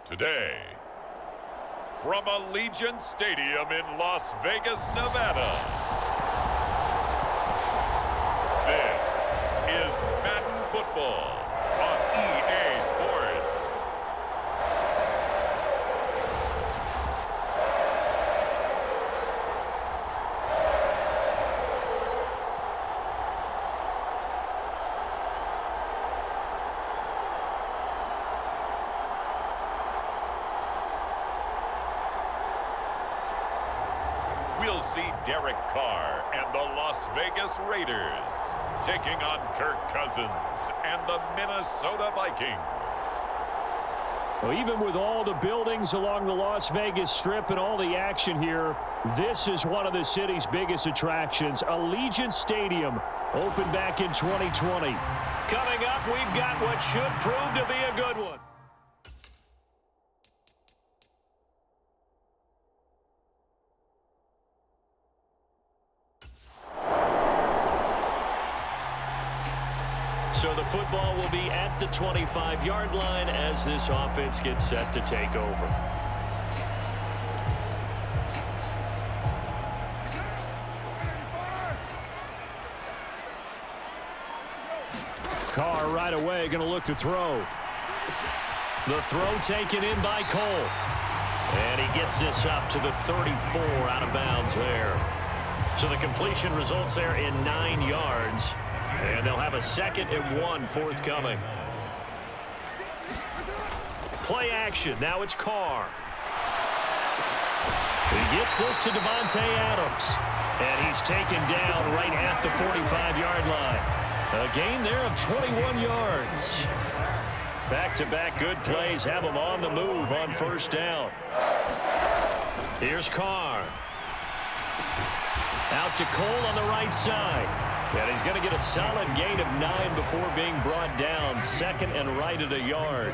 Today, from Allegiant Stadium in Las Vegas, Nevada, this is Madden Football on EA Sports. We'll see Derek Carr and the Las Vegas Raiders taking on Kirk Cousins and the Minnesota Vikings. Well, even with all the buildings along the Las Vegas Strip and all the action here, this is one of the city's biggest attractions. Allegiant Stadium opened back in 2020. Coming up, we've got what should prove to be a good one. So the football will be at the 25-yard line as this offense gets set to take over. Carr right away going to look to throw. The throw taken in by Cole. And he gets this up to the 34 out of bounds there. So the completion results there in 9 yards. And they'll have a 2nd and 1 forthcoming. Play action. Now it's Carr. He gets this to Davante Adams. And he's taken down right at the 45-yard line. A gain there of 21 yards. Back-to-back good plays have him on the move on first down. Here's Carr. Out to Cole on the right side. And he's going to get a solid gain of 9 before being brought down. 2nd and right at a yard.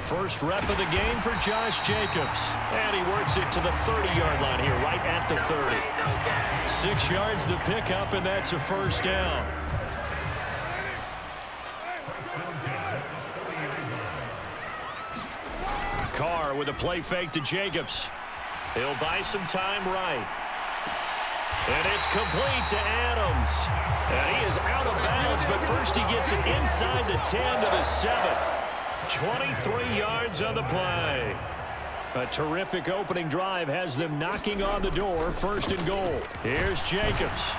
First rep of the game for Josh Jacobs. And he works it to the 30-yard line here, right at the 30. 6 yards the pickup, and that's a first down. Carr with a play fake to Jacobs. He'll buy some time right. And it's complete to Adams. And he is out of bounds, but first he gets it inside the 10 to the 7. 23 yards on the play. A terrific opening drive has them knocking on the door. 1st and goal. Here's Jacobs.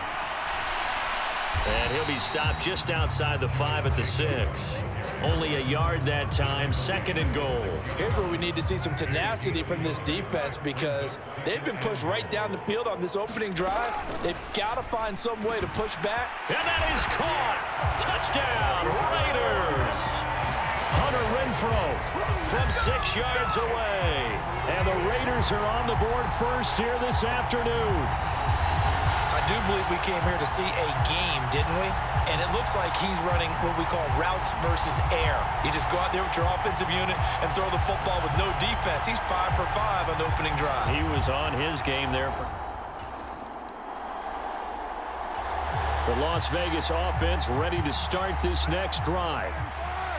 And he'll be stopped just outside the 5 at the 6. Only a yard that time. 2nd and goal. Here's where we need to see some tenacity from this defense because they've been pushed right down the field on this opening drive. They've got to find some way to push back. And that is caught. Touchdown, Raiders. Hunter Renfrow from 6 yards away. And the Raiders are on the board first here this afternoon. I do believe we came here to see a game, didn't we? And it looks like he's running what we call routes versus air. You just go out there with your offensive unit and throw the football with no defense. He's 5 for 5 on the opening drive. He was on his game there. The Las Vegas offense ready to start this next drive.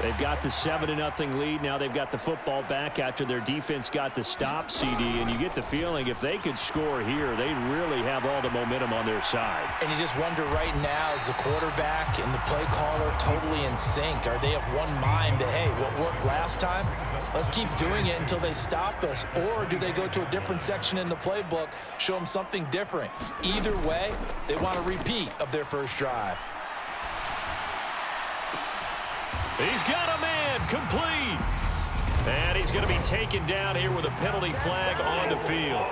They've got the 7-0 lead. Now they've got the football back after their defense got the stop, CD. And you get the feeling if they could score here, they'd really have all the momentum on their side. And you just wonder right now, is the quarterback and the play caller totally in sync? Are they of one mind that, hey, what worked last time? Let's keep doing it until they stop us. Or do they go to a different section in the playbook, show them something different? Either way, they want a repeat of their first drive. He's got a man complete. And he's going to be taken down here with a penalty flag on the field.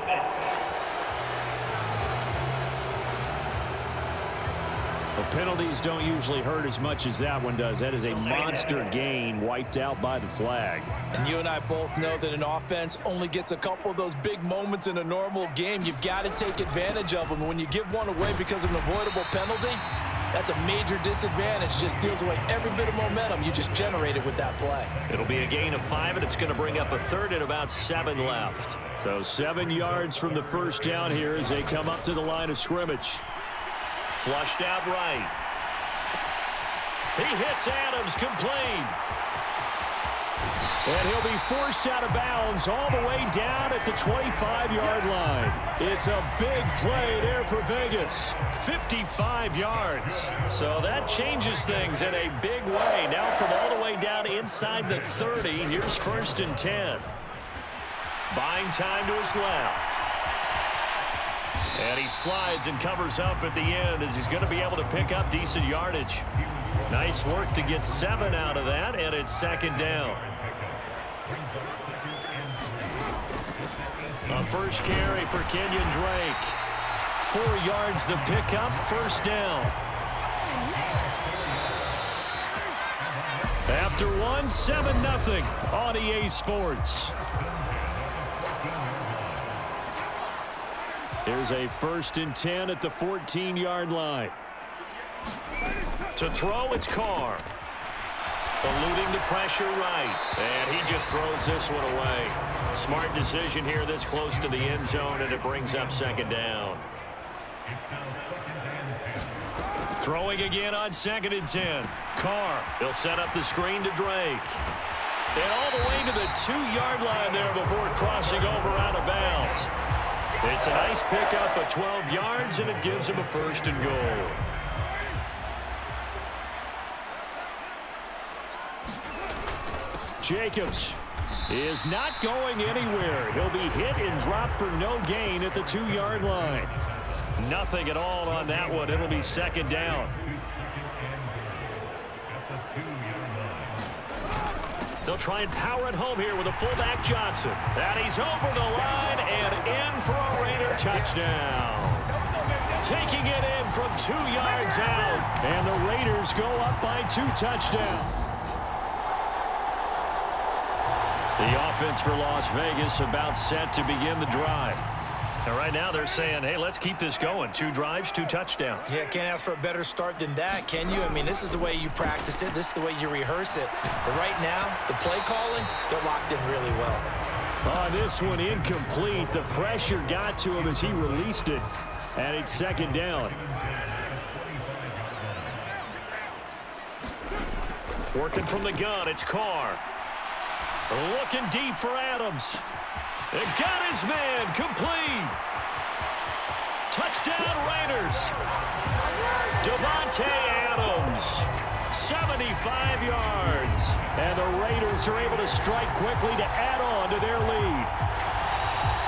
Penalties don't usually hurt as much as that one does. That is a monster gain wiped out by the flag. And you and I both know that an offense only gets a couple of those big moments in a normal game. You've got to take advantage of them. When you give one away because of an avoidable penalty, that's a major disadvantage. Just steals away every bit of momentum you just generated with that play. It'll be a gain of 5, and it's going to bring up a third and about 7 left. So 7 yards from the first down here as they come up to the line of scrimmage. Flushed out right. He hits Adams complete. And he'll be forced out of bounds all the way down at the 25-yard line. It's a big play there for Vegas. 55 yards. So that changes things in a big way. Now from all the way down inside the 30, here's 1st and 10. Buying time to his left. And he slides and covers up at the end as he's going to be able to pick up decent yardage. Nice work to get 7 out of that, and it's 2nd down. A first carry for Kenyon Drake. 4 yards the pickup, 1st down. After 1, 7-0 on EA Sports. Here's a 1st and 10 at the 14-yard line. To throw, it's Carr. Eluding the pressure right. And he just throws this one away. Smart decision here this close to the end zone, and it brings up 2nd down. Throwing again on 2nd and 10. Carr, he'll set up the screen to Drake. And all the way to the 2-yard line there before crossing over out of bounds. It's a nice pickup of 12 yards, and it gives him a 1st and goal. Jacobs is not going anywhere. He'll be hit and dropped for no gain at the 2-yard line. Nothing at all on that one. It'll be 2nd down. They'll try and power it home here with a fullback Johnson. And he's over the line and in for a Raider touchdown. Taking it in from 2 yards out. And the Raiders go up by 2 touchdowns. The offense for Las Vegas about set to begin the drive. And right now they're saying, hey, let's keep this going. 2 drives, 2 touchdowns. Yeah, can't ask for a better start than that, can you? I mean, this is the way you practice it. This is the way you rehearse it. But right now, the play calling, they're locked in really well. On this one, incomplete. The pressure got to him as he released it. And it's 2nd down. Working from the gun, it's Carr. Looking deep for Adams. It got his man complete. Touchdown Raiders. Davante Adams. 75 yards. And the Raiders are able to strike quickly to add on to their lead.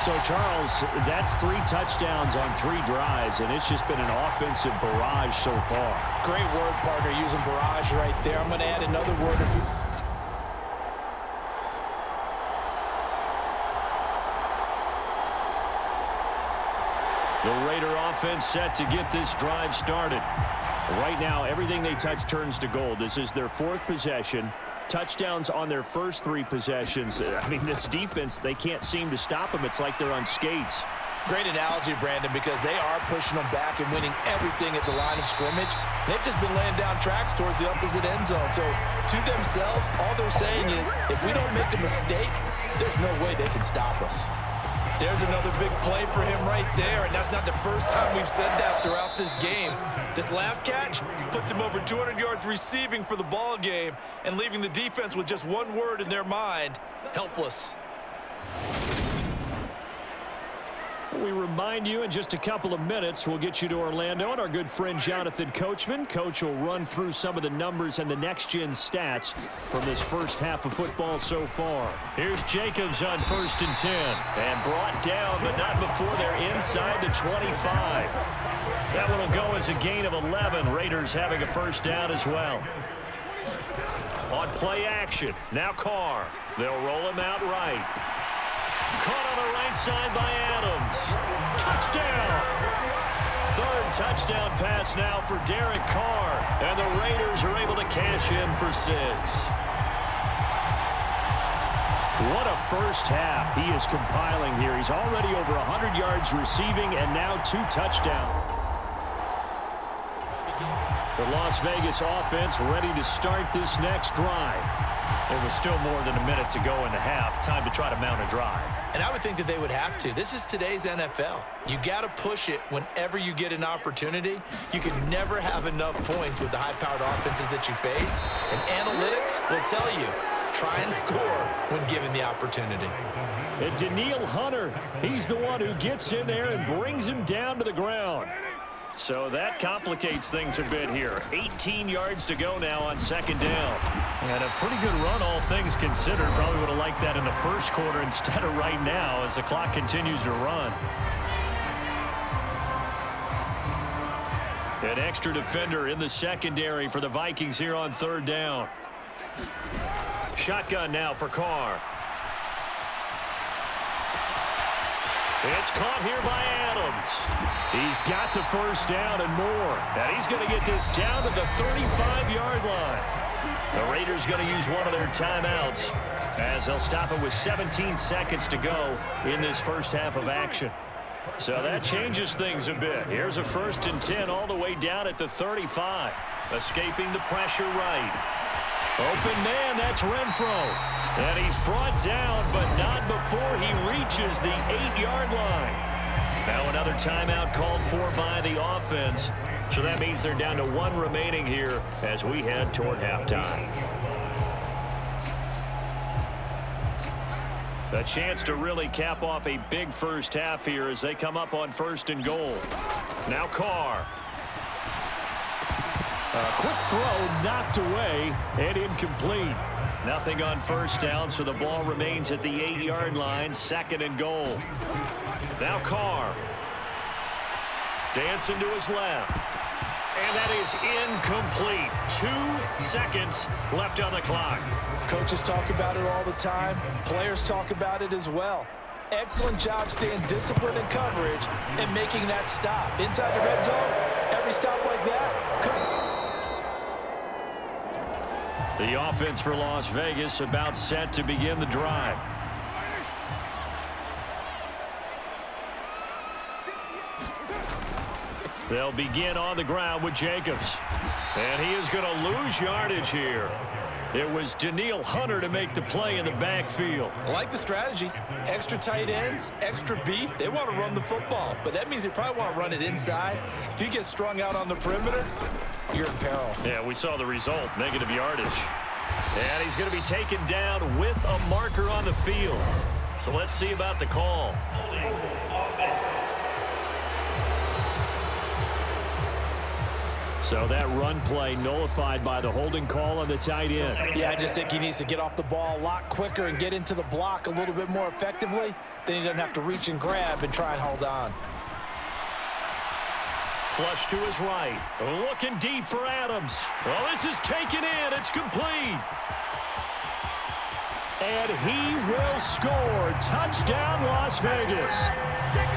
So, Charles, that's 3 touchdowns on 3 drives, and it's just been an offensive barrage so far. Great word, partner, using barrage right there. I'm going to add another word. The Raider offense set to get this drive started. Right now, everything they touch turns to gold. This is their 4th possession. Touchdowns on their first 3 possessions. I mean, this defense, they can't seem to stop them. It's like they're on skates. Great analogy, Brandon, because they are pushing them back and winning everything at the line of scrimmage. They've just been laying down tracks towards the opposite end zone. So, to themselves, all they're saying is, if we don't make a mistake, there's no way they can stop us. There's another big play for him right there, and that's not the first time we've said that throughout this game. This last catch puts him over 200 yards receiving for the ball game and leaving the defense with just one word in their mind: helpless. We remind you in just a couple of minutes we'll get you to Orlando and our good friend Jonathan Coachman. Coach will run through some of the numbers and the next-gen stats from this first half of football so far. Here's Jacobs on 1st and 10. And brought down, but not before they're inside the 25. That one will go as a gain of 11. Raiders having a 1st down as well. On play action, now Carr. They'll roll him out right. Caught on the right side by Adams. Touchdown. 3rd touchdown pass now for Derek Carr. And the Raiders are able to cash in for 6. What a first half he is compiling here. He's already over 100 yards receiving and now 2 touchdowns. The Las Vegas offense ready to start this next drive. There was still more than a minute to go in the half. Time to try to mount a drive. And I would think that they would have to. This is today's NFL. You got to push it whenever you get an opportunity. You can never have enough points with the high-powered offenses that you face. And analytics will tell you, try and score when given the opportunity. And Danielle Hunter, he's the one who gets in there and brings him down to the ground. So that complicates things a bit here. 18 yards to go now on second down. And a pretty good run, all things considered. Probably would have liked that in the first quarter instead of right now as the clock continues to run. An extra defender in the secondary for the Vikings here on third down. Shotgun now for Carr. It's caught here by Adams. He's got the first down and more. And he's going to get this down to the 35-yard line. The Raiders going to use one of their timeouts as they'll stop it with 17 seconds to go in this first half of action. So that changes things a bit. Here's a 1st and 10 all the way down at the 35. Escaping the pressure right. Open man, that's Renfro. And he's brought down, but not before he reaches the 8-yard line. Now another timeout called for by the offense. So that means they're down to 1 remaining here as we head toward halftime. A chance to really cap off a big first half here as they come up on 1st and goal. Now Carr. A quick throw knocked away and incomplete. Nothing on first down, so the ball remains at the 8-yard line, 2nd and goal. Now Carr. Dancing to his left. And that is incomplete. 2 seconds left on the clock. Coaches talk about it all the time. Players talk about it as well. Excellent job staying disciplined in coverage and making that stop. Inside the red zone, every stop like that. The offense for Las Vegas about set to begin the drive. They'll begin on the ground with Jacobs. And he is going to lose yardage here. It was Danielle Hunter to make the play in the backfield. I like the strategy. Extra tight ends, extra beef. They want to run the football, but that means they probably want to run it inside. If you get strung out on the perimeter, you're in peril. Yeah, we saw the result, negative yardage. And he's going to be taken down with a marker on the field. So let's see about the call. So that run play nullified by the holding call on the tight end. Yeah, I just think he needs to get off the ball a lot quicker and get into the block a little bit more effectively. Then he doesn't have to reach and grab and try and hold on. Flush to his right. Looking deep for Adams. Well, this is taken in. It's complete. And he will score. Touchdown, Las Vegas.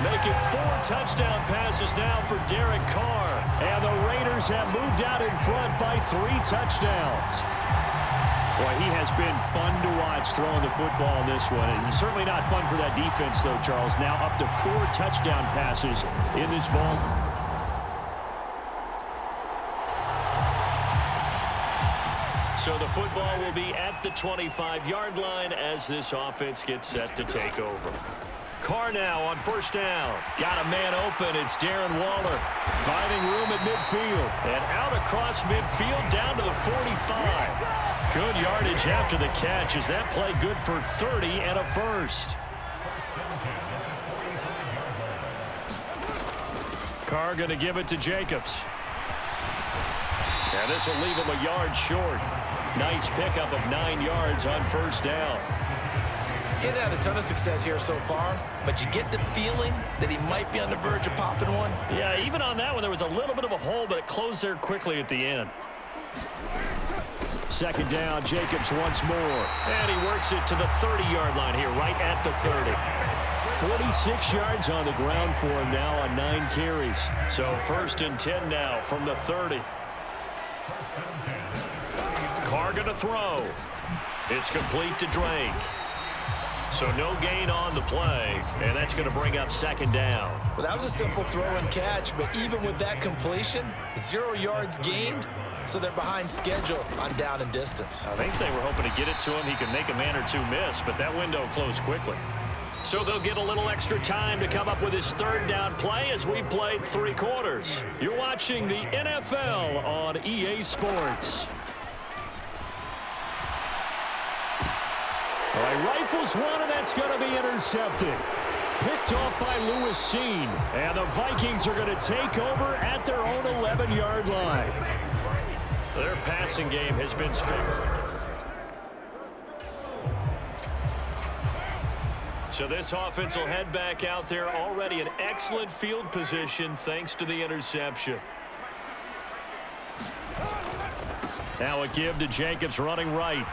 Make it 4 touchdown passes now for Derek Carr. And the Raiders have moved out in front by 3 touchdowns. Boy, he has been fun to watch throwing the football in this one. It's certainly not fun for that defense, though, Charles. Now up to 4 touchdown passes in this ball. So the football will be at the 25-yard line as this offense gets set to take over. Carr now on first down. Got a man open. It's Darren Waller. Finding room at midfield. And out across midfield down to the 45. Good yardage after the catch. Is that play good for 30 and a first? Carr going to give it to Jacobs. And this will leave him a yard short. Nice pickup of 9 yards on first down. He hadn't had a ton of success here so far, but you get the feeling that he might be on the verge of popping one. Yeah, even on that one, there was a little bit of a hole, but it closed there quickly at the end. Second down, Jacobs once more. And he works it to the 30-yard line here, right at the 30. 46 yards on the ground for him now on 9 carries. So 1st and 10 now from the 30. Carr going to throw. It's complete to Drake. So no gain on the play, and that's going to bring up 2nd down. Well, that was a simple throw and catch, but even with that completion, 0 yards gained, so they're behind schedule on down and distance. I think they were hoping to get it to him. He could make a man or two miss, but that window closed quickly. So they'll get a little extra time to come up with his 3rd down play as we played 3 quarters. You're watching the NFL on EA Sports. All right, rifles one, and that's going to be intercepted. Picked off by Lewis Seen. And the Vikings are going to take over at their own 11-yard line. Their passing game has been spectacular. So this offense will head back out there, already in excellent field position thanks to the interception. Now a give to Jacobs running right.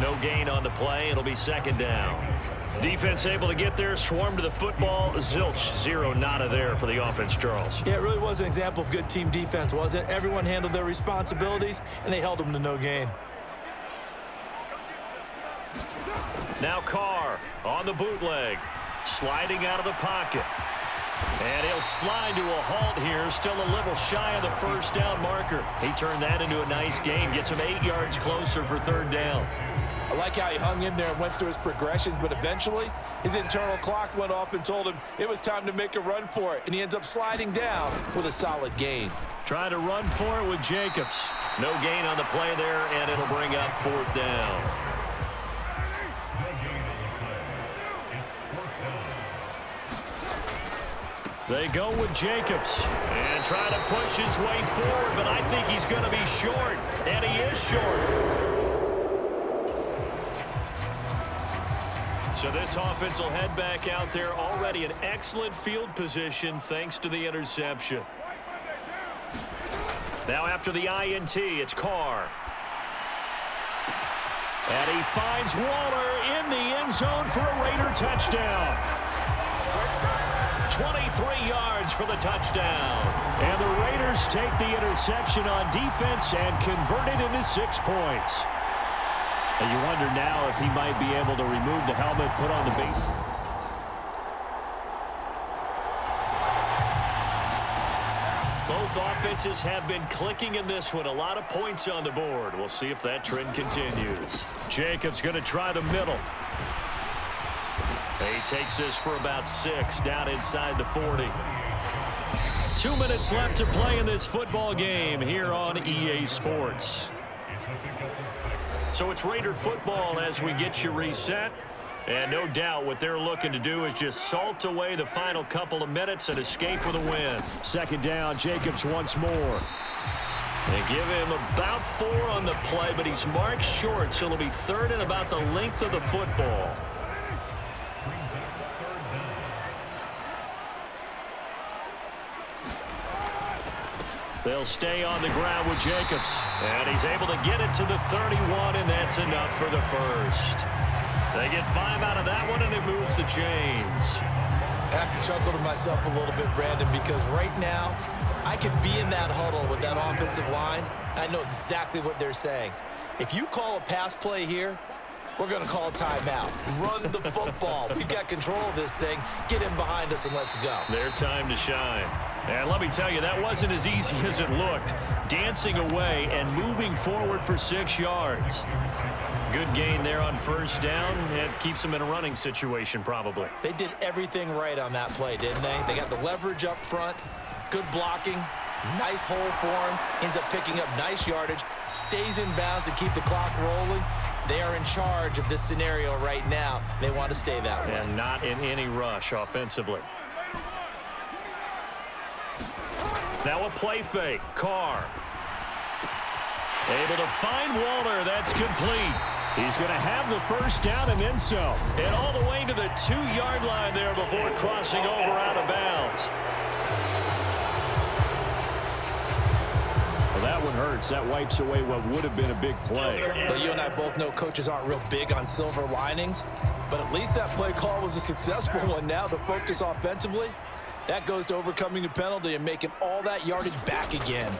No gain on the play. It'll be 2nd down. Defense able to get there, swarm to the football. Zilch, 0 nada there for the offense, Charles. Yeah, it really was an example of good team defense, wasn't it? Everyone handled their responsibilities, and they held them to no gain. Now Carr on the bootleg, sliding out of the pocket. And he'll slide to a halt here, still a little shy of the 1st down marker. He turned that into a nice gain, gets him 8 yards closer for 3rd down. I like how he hung in there and went through his progressions, but eventually his internal clock went off and told him it was time to make a run for it, and he ends up sliding down with a solid gain. Trying to run for it with Jacobs. No gain on the play there, and it'll bring up 4th down. They go with Jacobs and try to push his way forward, but I think he's going to be short, and he is short. So this offense will head back out there, already in excellent field position thanks to the interception. Now after the INT, it's Carr. And he finds Waller in the end zone for a Raider touchdown. 23 yards for the touchdown. And the Raiders take the interception on defense and convert it into 6 points. And you wonder now if he might be able to remove the helmet, put on the base. Both offenses have been clicking in this one. A lot of points on the board. We'll see if that trend continues. Jacobs going to try the middle. He takes this for about 6 down inside the 40. 2 minutes left to play in this football game here on EA Sports. So it's Raider football as we get you reset. And no doubt what they're looking to do is just salt away the final couple of minutes and escape with a win. 2nd down, Jacobs once more. They give him about 4 on the play, but he's marked short, so it'll be 3rd and about the length of the football. They'll stay on the ground with Jacobs. And he's able to get it to the 31, and that's enough for the 1st. They get 5 out of that one, and it moves the chains. I have to chuckle to myself a little bit, Brandon, because right now I could be in that huddle with that offensive line. I know exactly what they're saying. If you call a pass play here, we're going to call a timeout. Run the football. We've got control of this thing. Get in behind us and let's go. Their time to shine. And let me tell you, that wasn't as easy as it looked. Dancing away and moving forward for 6 yards. Good gain there on 1st down. It keeps them in a running situation probably. They did everything right on that play, didn't they? They got the leverage up front, good blocking, nice hole for him, ends up picking up nice yardage, stays in bounds to keep the clock rolling. They are in charge of this scenario right now. They want to stay that way. And not in any rush offensively. Now a play fake. Carr. Able to find Waller. That's complete. He's going to have the 1st down and then some. And all the way to the 2-yard line there before crossing over out of bounds. that one hurts. That wipes away what would have been a big play. But you and I both know coaches aren't real big on silver linings, but at least that play call was a successful one. Now the focus offensively, that goes to overcoming the penalty and making all that yardage back again.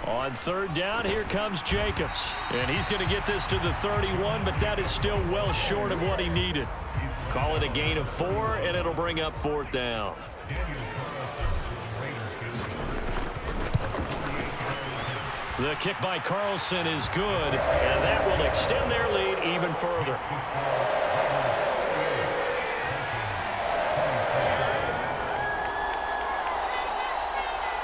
On third down, here comes Jacobs. And he's going to get this to the 31, but that is still well short of what he needed. Call it a gain of 4, and it'll bring up fourth down. The kick by Carlson is good, and that will extend their lead even further.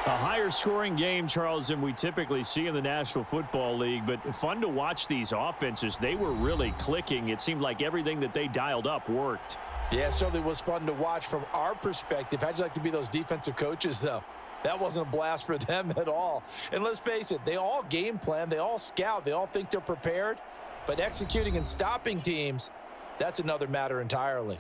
A higher scoring game, Charles, than we typically see in the National Football League, but fun to watch these offenses. They were really clicking. It seemed like everything that they dialed up worked. Yeah, it certainly was fun to watch from our perspective. How'd you like to be those defensive coaches, though? That wasn't a blast for them at all. And let's face it, they all game plan, they all scout, they all think they're prepared. But executing and stopping teams, that's another matter entirely.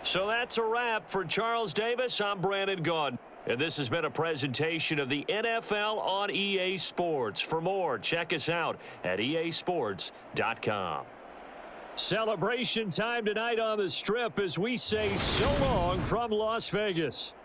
So that's a wrap for Charles Davis. I'm Brandon Gunn. And this has been a presentation of the NFL on EA Sports. For more, check us out at easports.com. Celebration time tonight on the Strip as we say so long from Las Vegas.